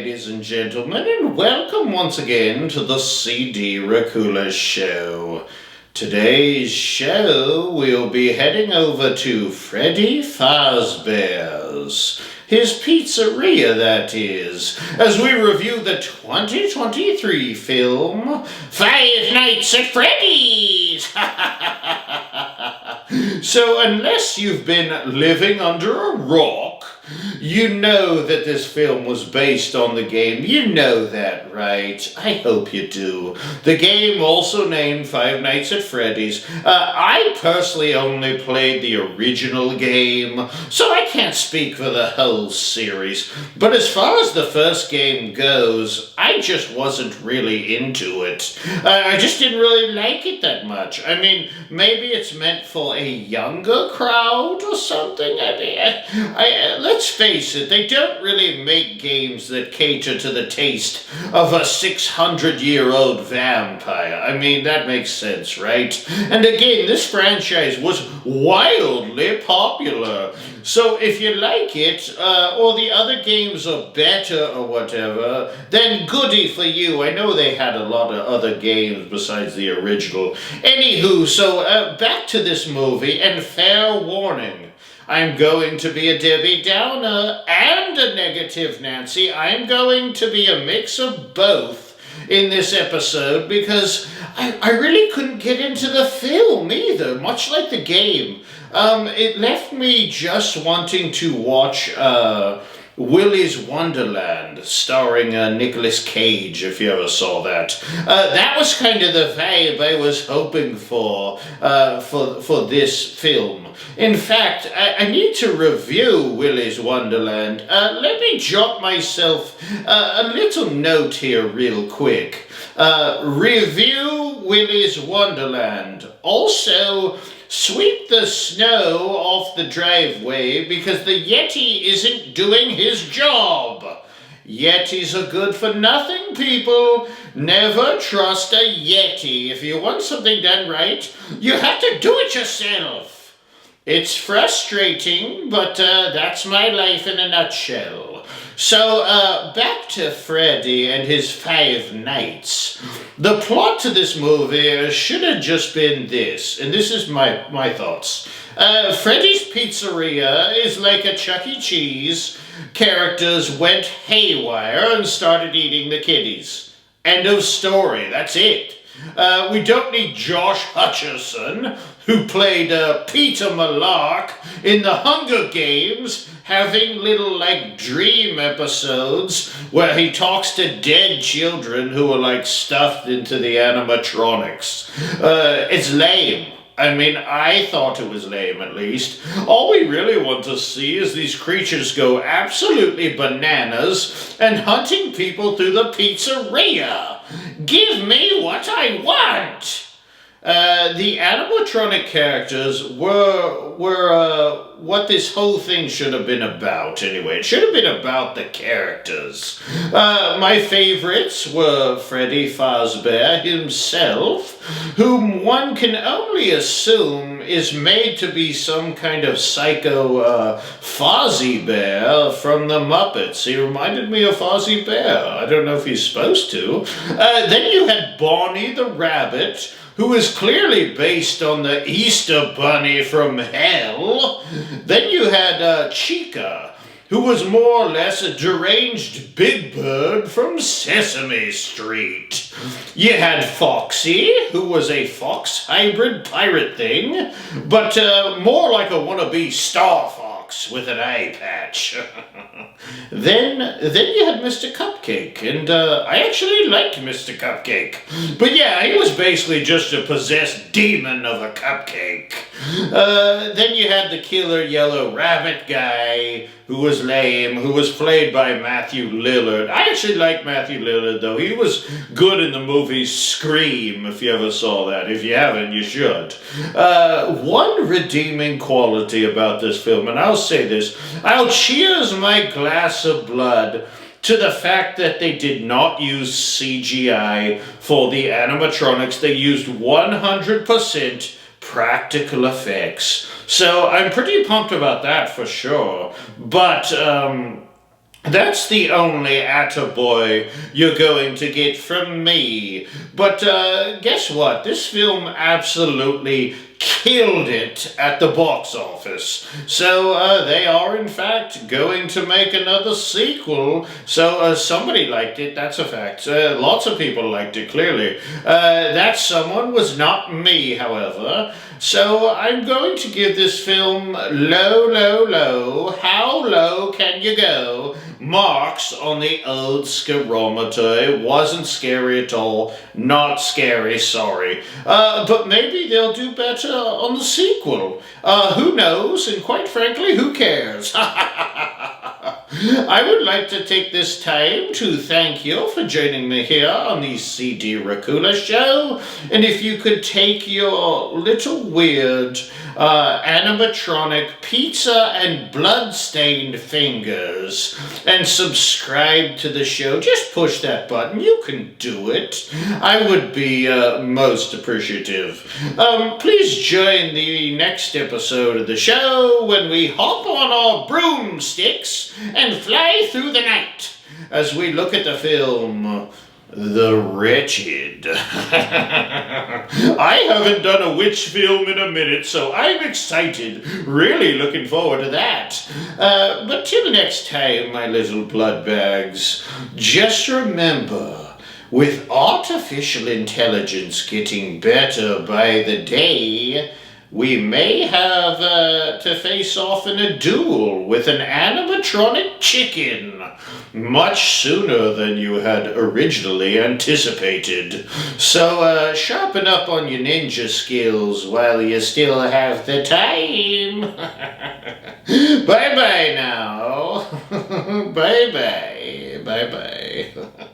ladies and gentlemen, and welcome once again to the CD Racoola Show. Today's show, we'll be heading over to Freddy Fazbear's, his pizzeria that is, as we review the 2023 film, Five Nights at Freddy's! So unless you've been living under a rock, you know that this film was based on the game. You know that, right? I hope you do. The game, also named Five Nights at Freddy's. I personally only played the original game, so I can't speak for the whole series. But as far as the first game goes, I just wasn't really into it. I just didn't really like it that much. I mean, maybe it's meant for a younger crowd or something. I mean, let's face it, they don't really make games that cater to the taste of a 600-year-old vampire. I mean, that makes sense, right? And again, this franchise was wildly popular. So if you like it, or the other games are better or whatever, then goody for you. I know they had a lot of other games besides the original. Anywho, so back to this movie, and fair warning. I'm going to be a Debbie Downer and a negative Nancy. I'm going to be a mix of both in this episode because I really couldn't get into the film either, much like the game. It left me just wanting to watch Willy's Wonderland, starring Nicolas Cage, if you ever saw that. That was kind of the vibe I was hoping for this film. In fact, I need to review Willy's Wonderland. Let me jot myself a little note here real quick. Review Willy's Wonderland. Also, sweep the snow off the driveway because the Yeti isn't doing his job. Yetis are good for nothing, people. Never trust a Yeti. If you want something done right, you have to do it yourself. It's frustrating, but that's my life in a nutshell. So, back to Freddy and his Five Nights. The plot to this movie should have just been this, and this is my thoughts. Freddy's Pizzeria is like a Chuck E. Cheese. Characters went haywire and started eating the kiddies. End of story, that's it. We don't need Josh Hutcherson, who played Peter Malark in the Hunger Games, having little, dream episodes where he talks to dead children who are, stuffed into the animatronics. It's lame. I mean, I thought it was lame, at least. All we really want to see is these creatures go absolutely bananas and hunting people through the pizzeria. Give me what I want! The animatronic characters were what this whole thing should have been about, anyway. It should have been about the characters. My favorites were Freddy Fazbear himself, whom one can only assume is made to be some kind of psycho Fozzie Bear from the Muppets. He reminded me of Fozzie Bear. I don't know if he's supposed to. Then you had Bonnie the Rabbit, who is clearly based on the Easter Bunny from hell. Then you had Chica, who was more or less a deranged Big Bird from Sesame Street. You had Foxy, who was a fox hybrid pirate thing, but more like a wannabe Star Fox with an eye patch. Then you had Mr. Cupcake, and I actually liked Mr. Cupcake. But yeah, he was basically just a possessed demon of a cupcake. Then you had the killer yellow rabbit guy, who was lame, who was played by Matthew Lillard. I actually like Matthew Lillard, though. He was good in the movie Scream, if you ever saw that. If you haven't, you should. One redeeming quality about this film, and I'll say this, I'll cheers my glass of blood to the fact that they did not use CGI for the animatronics. They used 100% practical effects. So I'm pretty pumped about that for sure. But That's the only attaboy you're going to get from me. But guess what? This film absolutely killed it at the box office. So they are in fact going to make another sequel. So somebody liked it, that's a fact. Lots of people liked it, clearly. That someone was not me, however. So I'm going to give this film low. How low can you go? Marks on the old scarometer. It wasn't scary at all. Not scary, sorry. But maybe they'll do better on the sequel. Who knows? And quite frankly, who cares? I would like to take this time to thank you for joining me here on the CD Racoola Show. And if you could take your little weird animatronic pizza and blood-stained fingers and subscribe to the show, just push that button. You can do it. I would be most appreciative. Please join the next episode of the show when we hop on our broomsticks and fly through the night as we look at the film The Wretched. I haven't done a witch film in a minute, so I'm excited. Really looking forward to that. But till next time, my little blood bags, just remember, with artificial intelligence getting better by the day, we may have to face off in a duel with an animatronic chicken much sooner than you had originally anticipated. So sharpen up on your ninja skills while you still have the time. Bye-bye now. Bye-bye. Bye-bye.